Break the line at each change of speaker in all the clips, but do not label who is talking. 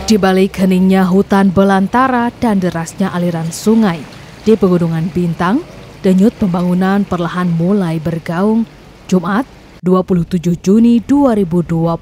Di balik heningnya hutan belantara dan derasnya aliran sungai di Pegunungan Bintang, denyut pembangunan perlahan mulai bergaung. Jumat, 27 Juni 2025,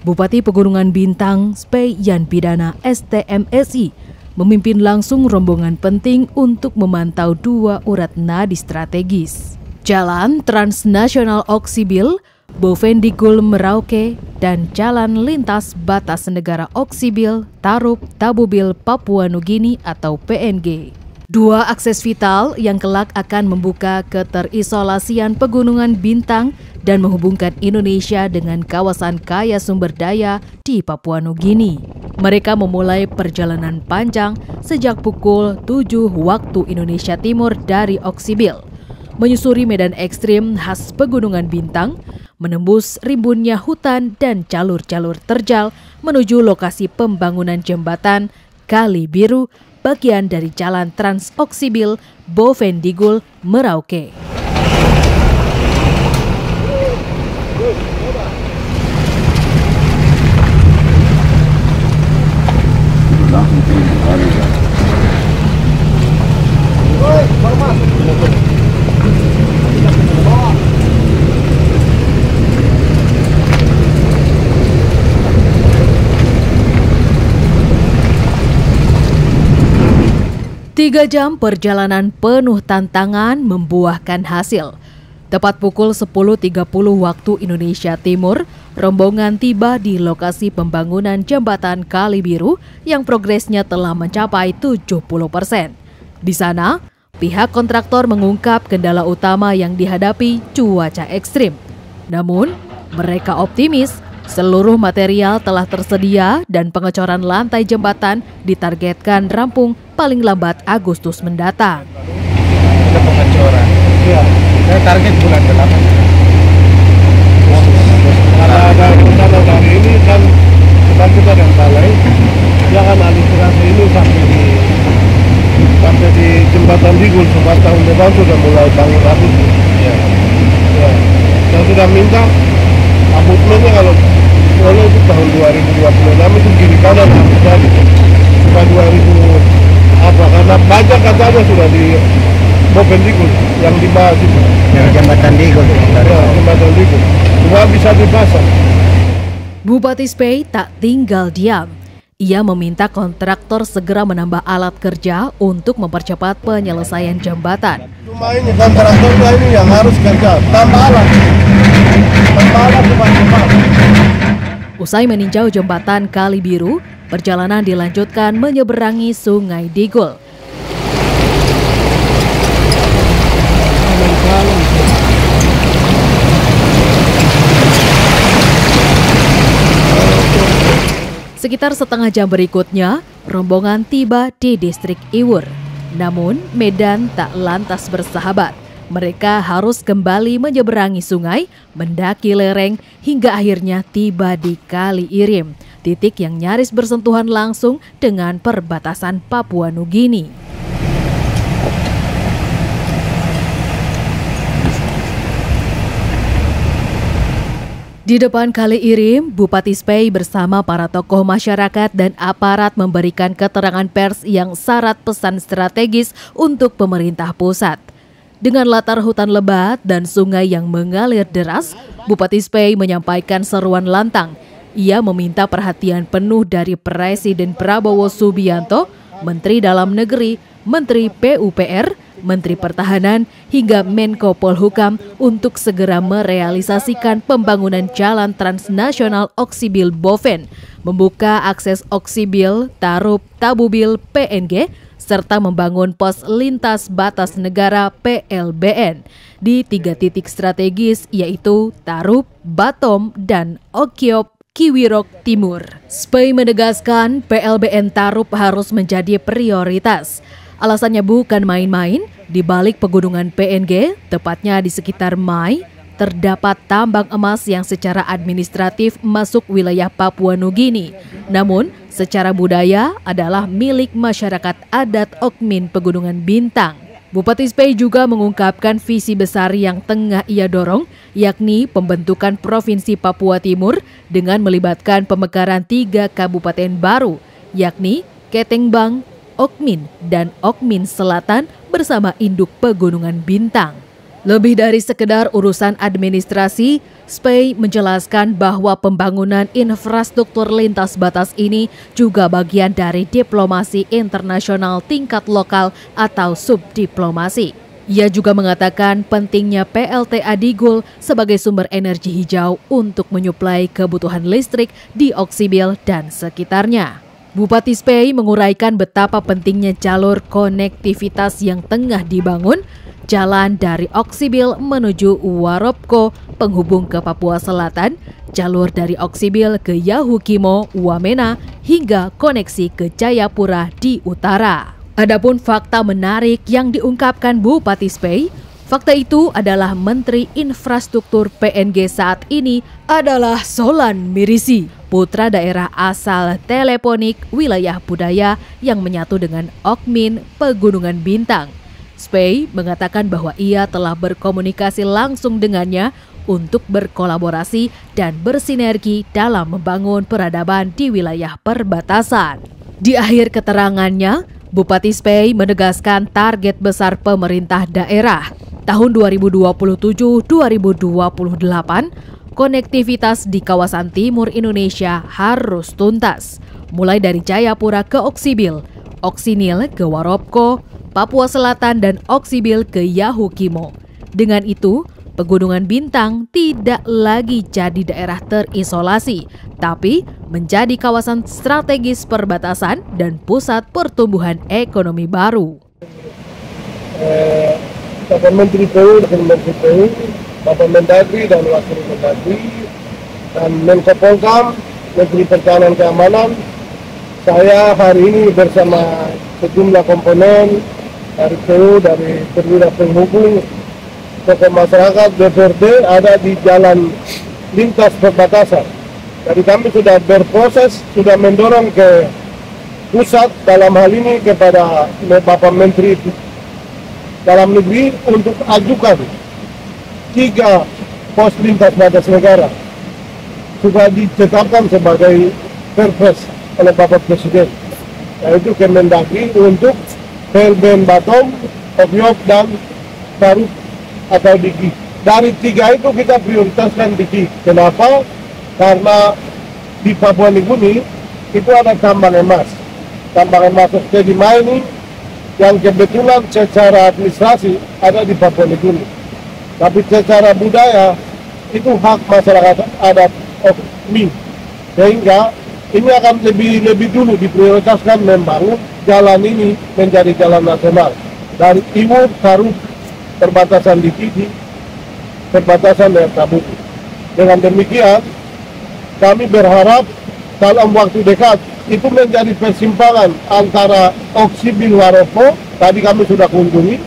Bupati Pegunungan Bintang, Spei Yan Pidana STMSI, memimpin langsung rombongan penting untuk memantau dua urat nadi strategis. Jalan Transnasional Oksibil, Bovendigul Merauke, dan Jalan Lintas Batas Negara Oksibil, Tarup, Tabubil, Papua Nugini atau PNG. Dua akses vital yang kelak akan membuka keterisolasian Pegunungan Bintang dan menghubungkan Indonesia dengan kawasan kaya sumber daya di Papua Nugini. Mereka memulai perjalanan panjang sejak pukul 7 waktu Indonesia Timur dari Oksibil, menyusuri medan ekstrim khas Pegunungan Bintang, menembus rimbunnya hutan dan jalur-jalur terjal menuju lokasi pembangunan jembatan Kali Biru, bagian dari Jalan Trans Oksibil Bovendigul Merauke. Tiga jam perjalanan penuh tantangan membuahkan hasil. Tepat pukul 10.30 waktu Indonesia Timur, rombongan tiba di lokasi pembangunan jembatan Kali Biru yang progresnya telah mencapai 70%. Di sana, pihak kontraktor mengungkap kendala utama yang dihadapi cuaca ekstrim. Namun, mereka optimis seluruh material telah tersedia dan pengecoran lantai jembatan ditargetkan rampung paling lambat Agustus mendatang.
Ada pengecoran. Iya. Target bulan 8. Ada rencana dari ini kan kita dan balai, dia kan alistrasi ini sampai di jembatan Digul sebab tahun depan sudah mulai bangun habis. Iya. Ya. Saya sudah minta amunnya kalau boleh itu tahun 2026 itu kiri kanan harus jadi. Supaya 2000 karena banyak katanya sudah di Bovendigul yang dibahas itu.
Ya, jembatan Digul.
Ya, jembatan Digul. Semua bisa dipasang.
Bupati Spei tak tinggal diam. Ia meminta kontraktor segera menambah alat kerja untuk mempercepat penyelesaian jembatan.
Cuma ini kontraktornya ini yang harus kerja, tambah alat cepat-cepat.
Usai meninjau jembatan Kali Biru, perjalanan dilanjutkan menyeberangi Sungai Digul. Sekitar setengah jam berikutnya, rombongan tiba di distrik Iwur. Namun, medan tak lantas bersahabat. Mereka harus kembali menyeberangi sungai, mendaki lereng, hingga akhirnya tiba di Kali Irim, titik yang nyaris bersentuhan langsung dengan perbatasan Papua Nugini. Di depan Kali Irim, Bupati Spei bersama para tokoh masyarakat dan aparat memberikan keterangan pers yang syarat pesan strategis untuk pemerintah pusat. Dengan latar hutan lebat dan sungai yang mengalir deras, Bupati Spei menyampaikan seruan lantang. Ia meminta perhatian penuh dari Presiden Prabowo Subianto, Menteri Dalam Negeri, Menteri PUPR, Menteri Pertahanan, hingga Menko Polhukam untuk segera merealisasikan pembangunan Jalan Transnasional Oksibil Boven, membuka akses Oksibil, Tarup, Tabubil, PNG, serta membangun pos lintas batas negara PLBN di 3 titik strategis yaitu Tarup, Batom, dan Okiop, Kiwirok Timur. Spei menegaskan PLBN Tarup harus menjadi prioritas. Alasannya bukan main-main, di balik pegunungan PNG, tepatnya di sekitar Mai, terdapat tambang emas yang secara administratif masuk wilayah Papua Nugini. Namun, secara budaya adalah milik masyarakat adat Okmin Pegunungan Bintang. Bupati Spey juga mengungkapkan visi besar yang tengah ia dorong, yakni pembentukan Provinsi Papua Timur dengan melibatkan pemekaran 3 kabupaten baru, yakni Ketengbang, Okmin, dan Okmin Selatan bersama induk Pegunungan Bintang. Lebih dari sekedar urusan administrasi, Spey menjelaskan bahwa pembangunan infrastruktur lintas batas ini juga bagian dari diplomasi internasional tingkat lokal atau subdiplomasi. Ia juga mengatakan pentingnya PLTA Digul sebagai sumber energi hijau untuk menyuplai kebutuhan listrik di Oksibil dan sekitarnya. Bupati Spey menguraikan betapa pentingnya jalur konektivitas yang tengah dibangun, jalan dari Oksibil menuju Waropko penghubung ke Papua Selatan, jalur dari Oksibil ke Yahukimo, Wamena, hingga koneksi ke Jayapura di utara. Adapun fakta menarik yang diungkapkan Bupati Spey, fakta itu adalah Menteri Infrastruktur PNG saat ini adalah Solan Mirisi, putra daerah asal teleponik wilayah budaya yang menyatu dengan Okmin Pegunungan Bintang. Spey mengatakan bahwa ia telah berkomunikasi langsung dengannya untuk berkolaborasi dan bersinergi dalam membangun peradaban di wilayah perbatasan. Di akhir keterangannya, Bupati Spey menegaskan target besar pemerintah daerah tahun 2027-2028, konektivitas di kawasan timur Indonesia harus tuntas, mulai dari Jayapura ke Oksibil, Oksinil ke Waropko, Papua Selatan dan Oksibil ke Yahukimo. Dengan itu, Pegunungan Bintang tidak lagi jadi daerah terisolasi, tapi menjadi kawasan strategis perbatasan dan pusat pertumbuhan ekonomi baru.
Bapak Menteri PU dan Menteri PU, Bapak Mendagri dan Wakil Mendagri, dan Menko Polkam, Menteri Pertahanan Keamanan, saya hari ini bersama sejumlah komponen dari PU, dari perwira penghubung, tokoh masyarakat, DPRD ada di jalan lintas perbatasan. Jadi kami sudah berproses, sudah mendorong ke pusat dalam hal ini kepada Bapak Menteri Dalam Negeri untuk ajukan 3 pos lintas batas negara sudah ditetapkan sebagai perpres oleh Bapak Presiden, yaitu Kemendagri untuk PLBN Batom, Obyok, dan Garut atau Diki. Dari 3 itu kita prioritaskan Diki. Kenapa? Karena di Papua Nugini itu ada tambang emas. Tambang emas jadi mining yang kebetulan secara administrasi ada di Papua Nugini. Tapi secara budaya itu hak masyarakat adat Okmin. Sehingga ini akan lebih dulu diprioritaskan membangun jalan ini menjadi jalan nasional dari Iwur, Garut, perbatasan di Tidi, perbatasan dengan Kabupaten. Dengan demikian, kami berharap dalam waktu dekat itu menjadi persimpangan antara Oksibil Waropko, tadi kami sudah kunjungi,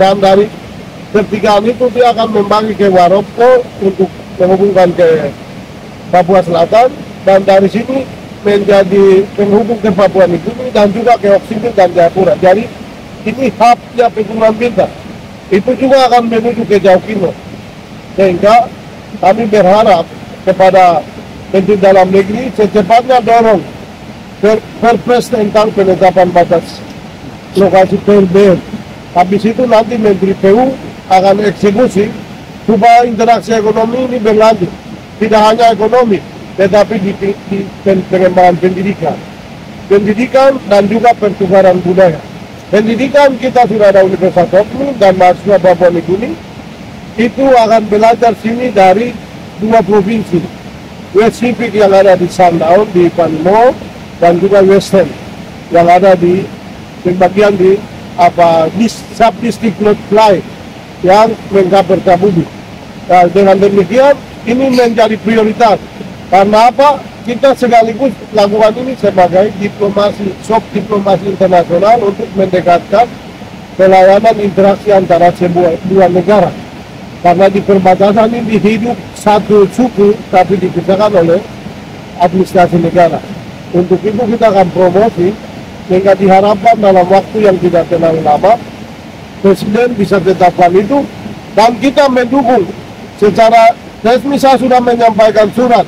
dan dari pertigaan itu dia akan membagi ke Waropko untuk menghubungkan ke Papua Selatan, dan dari sini menjadi penghubung ke Papua Nugini dan juga ke Oksibil dan Jayapura. Jadi ini hubnya Pegunungan Bintang. Itu juga akan menuju ke Yahukimo. Sehingga kami berharap kepada Menteri Dalam Negeri secepatnya dorong perpres tentang penetapan batas lokasi PLBN. Habis itu nanti Menteri PU akan eksekusi supaya interaksi ekonomi ini berlanjut. Tidak hanya ekonomi, tetapi di pengembangan pendidikan dan juga pertukaran budaya. Pendidikan kita sudah ada Universitas Okmin dan mahasiswa Papua Nugini itu akan belajar sini dari 2 provinsi, West Sipik yang ada di Sandaun di Panimo dan juga Western yang ada di bagian di subdistrik Lotplai yang mengkaper Kabubi. Nah, dengan demikian ini menjadi prioritas. Karena apa? Kita sekaligus lakukan ini sebagai diplomasi, soft diplomasi internasional untuk mendekatkan pelayanan interaksi antara dua negara. Karena di perbatasan ini hidup satu suku tapi dipisahkan oleh administrasi negara. Untuk itu kita akan promosi sehingga diharapkan dalam waktu yang tidak terlalu lama Presiden bisa tetapkan itu, dan kita mendukung secara resmi. Saya sudah menyampaikan surat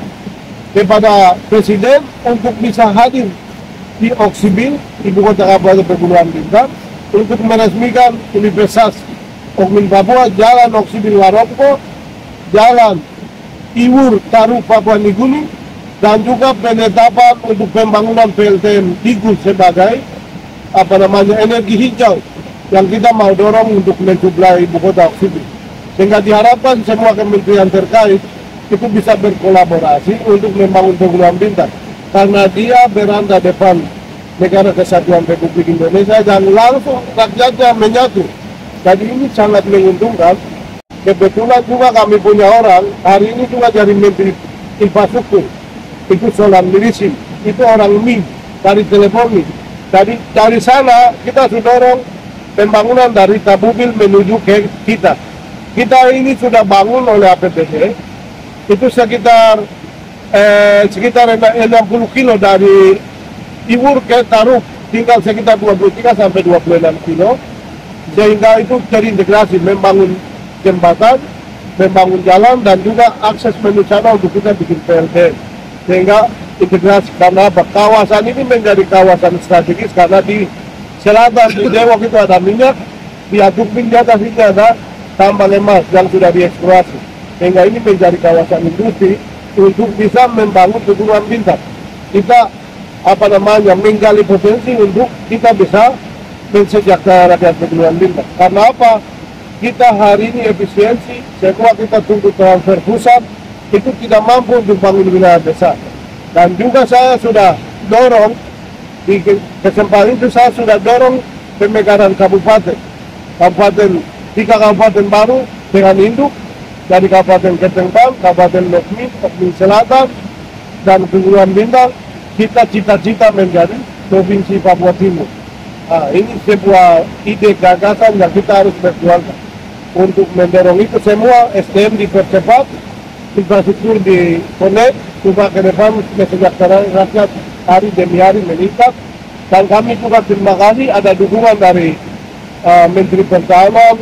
kepada Presiden untuk bisa hadir di Oksibil, Ibu Kota Kabupaten Pegunungan Bintang, untuk meresmikan Universitas Okmin Papua, Jalan Oksibil Waroko, Jalan Iwur Taruk Papua Nugini, dan juga penetapan untuk pembangunan PLTN Digul sebagai energi hijau yang kita mau dorong untuk mensuplai Ibu Kota Oksibil. Sehingga diharapkan semua kementerian terkait itu bisa berkolaborasi untuk membangun Pegunungan Bintang, karena dia berada depan Negara Kesatuan Republik Indonesia dan langsung rakyatnya menyatu. Jadi ini sangat menguntungkan. Kebetulan juga kami punya orang hari ini juga dari Menteri Infrastruktur, itu Solan Lirisim, itu orang MIM dari Telefoni. Jadi dari sana kita sudah dorong pembangunan dari Tabubil menuju ke kita. Kita ini sudah bangun oleh APBD, itu sekitar 60 kilo dari Iwur ke Taruk, tinggal sekitar 23 sampai 26 kilo, sehingga itu terintegrasi membangun jembatan, membangun jalan, dan juga akses menuju sana untuk kita bikin PLT, sehingga integrasi. Karena kawasan ini menjadi kawasan strategis, karena di selatan di Dewok itu ada minyak, di Adukmin di atas ini ada tambang emas yang sudah dieksplorasi, sehingga ini menjadi kawasan industri untuk bisa membangun Pegunungan Bintang. Kita menggali potensi untuk kita bisa mensejahterakan rakyat Pegunungan Bintang. Karena apa? Kita hari ini efisiensi, semua kita tunggu transfer pusat, itu tidak mampu untuk bangun wilayah desa. Dan juga saya sudah dorong, di kesempatan itu saya sudah dorong pemekaran kabupaten 3 kabupaten baru dengan induk, dari Kabupaten Ketengpang, Kabupaten Okmin, Okmin Selatan, dan Pegunungan Bintang. Kita cita-cita menjadi Provinsi Papua Timur. Nah, ini sebuah ide gagasan yang kita harus perjuangkan. Untuk mendorong itu semua, SDM dipercepat, infrastruktur di connect, juga ke depan kesejahteraan rakyat hari demi hari meningkat. Dan kami juga terima kasih ada dukungan dari Menteri Pertahanan,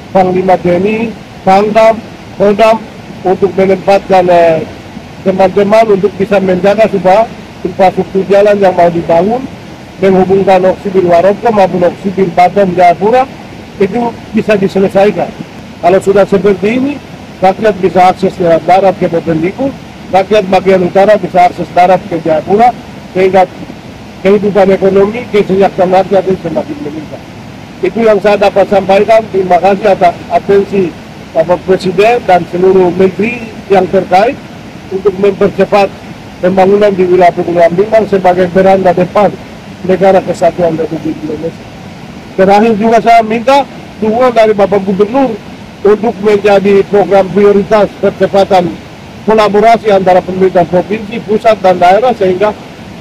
Panglima TNI, Pangdam, Kodam, untuk menempatkan teman-teman untuk bisa menjaga supaya infrastruktur jalan yang mau dibangun menghubungkan Oksibil Waroko maupun Oksibil Batam Jayapura itu bisa diselesaikan. Kalau sudah seperti ini, rakyat bisa akses ke darat ke Bopendiku, rakyat bagian utara bisa akses darat ke Jayapura, sehingga kehidupan ekonomi, kesejahteraan rakyat itu semakin meningkat. Itu yang saya dapat sampaikan. Terima kasih atas atensi Bapak Presiden dan seluruh menteri yang terkait untuk mempercepat pembangunan di wilayah Pegunungan Bintang sebagai beranda depan Negara Kesatuan Republik Indonesia. Terakhir juga saya minta dukungan dari Bapak Gubernur untuk menjadi program prioritas percepatan kolaborasi antara pemerintah provinsi, pusat, dan daerah, sehingga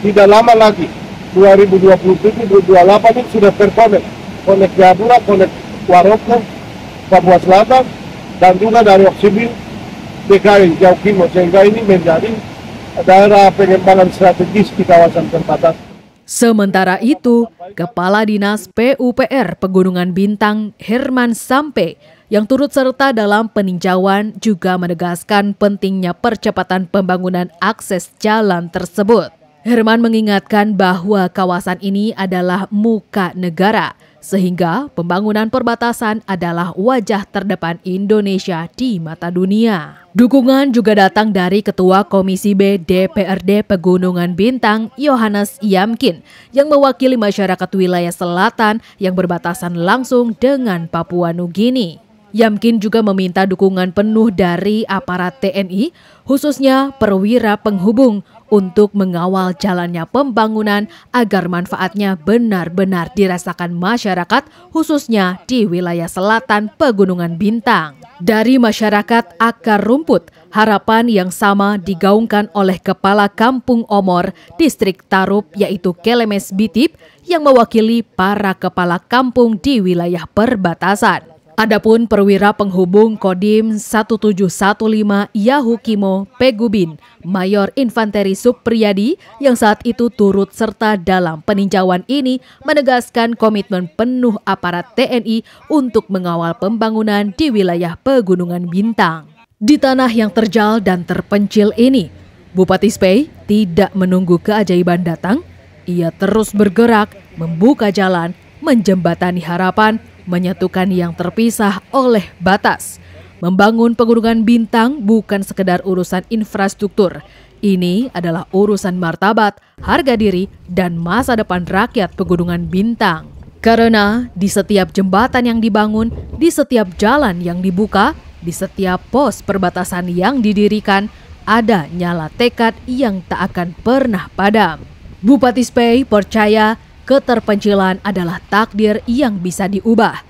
tidak lama lagi 2027-2028 ini sudah terkonek, konek Jayapura, konek Waroko, Papua Selatan, dan juga dari Oksibil DKI Jauh Kimo, sehingga ini menjadi daerah pengembangan strategis di kawasan perbatasan.
Sementara itu, Kepala Dinas PUPR Pegunungan Bintang Herman Sampe yang turut serta dalam peninjauan juga menegaskan pentingnya percepatan pembangunan akses jalan tersebut. Herman mengingatkan bahwa kawasan ini adalah muka negara, sehingga pembangunan perbatasan adalah wajah terdepan Indonesia di mata dunia. Dukungan juga datang dari Ketua Komisi B DPRD Pegunungan Bintang, Yohanes Yamkin, yang mewakili masyarakat wilayah selatan yang berbatasan langsung dengan Papua Nugini. Yamkin juga meminta dukungan penuh dari aparat TNI, khususnya perwira penghubung, untuk mengawal jalannya pembangunan agar manfaatnya benar-benar dirasakan masyarakat, khususnya di wilayah selatan Pegunungan Bintang. Dari masyarakat akar rumput, harapan yang sama digaungkan oleh Kepala Kampung Omor, Distrik Tarup, yaitu Kelemes Bitip, yang mewakili para kepala kampung di wilayah perbatasan. Adapun perwira penghubung Kodim 1715 Yahukimo Pegubin, Mayor Infanteri Supriyadi yang saat itu turut serta dalam peninjauan ini menegaskan komitmen penuh aparat TNI untuk mengawal pembangunan di wilayah Pegunungan Bintang. Di tanah yang terjal dan terpencil ini, Bupati Spey tidak menunggu keajaiban datang. Ia terus bergerak, membuka jalan, menjembatani harapan, menyatukan yang terpisah oleh batas. Membangun Pegunungan Bintang bukan sekedar urusan infrastruktur. Ini adalah urusan martabat, harga diri, dan masa depan rakyat Pegunungan Bintang. Karena di setiap jembatan yang dibangun, di setiap jalan yang dibuka, di setiap pos perbatasan yang didirikan, ada nyala tekad yang tak akan pernah padam. Bupati Spey percaya keterpencilan adalah takdir yang bisa diubah.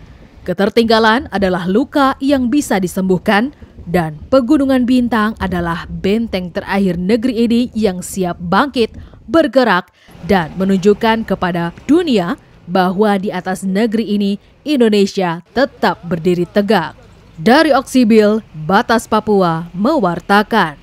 Ketertinggalan adalah luka yang bisa disembuhkan. Dan Pegunungan Bintang adalah benteng terakhir negeri ini yang siap bangkit, bergerak, dan menunjukkan kepada dunia bahwa di atas negeri ini Indonesia tetap berdiri tegak. Dari Oksibil, Batas Papua, mewartakan.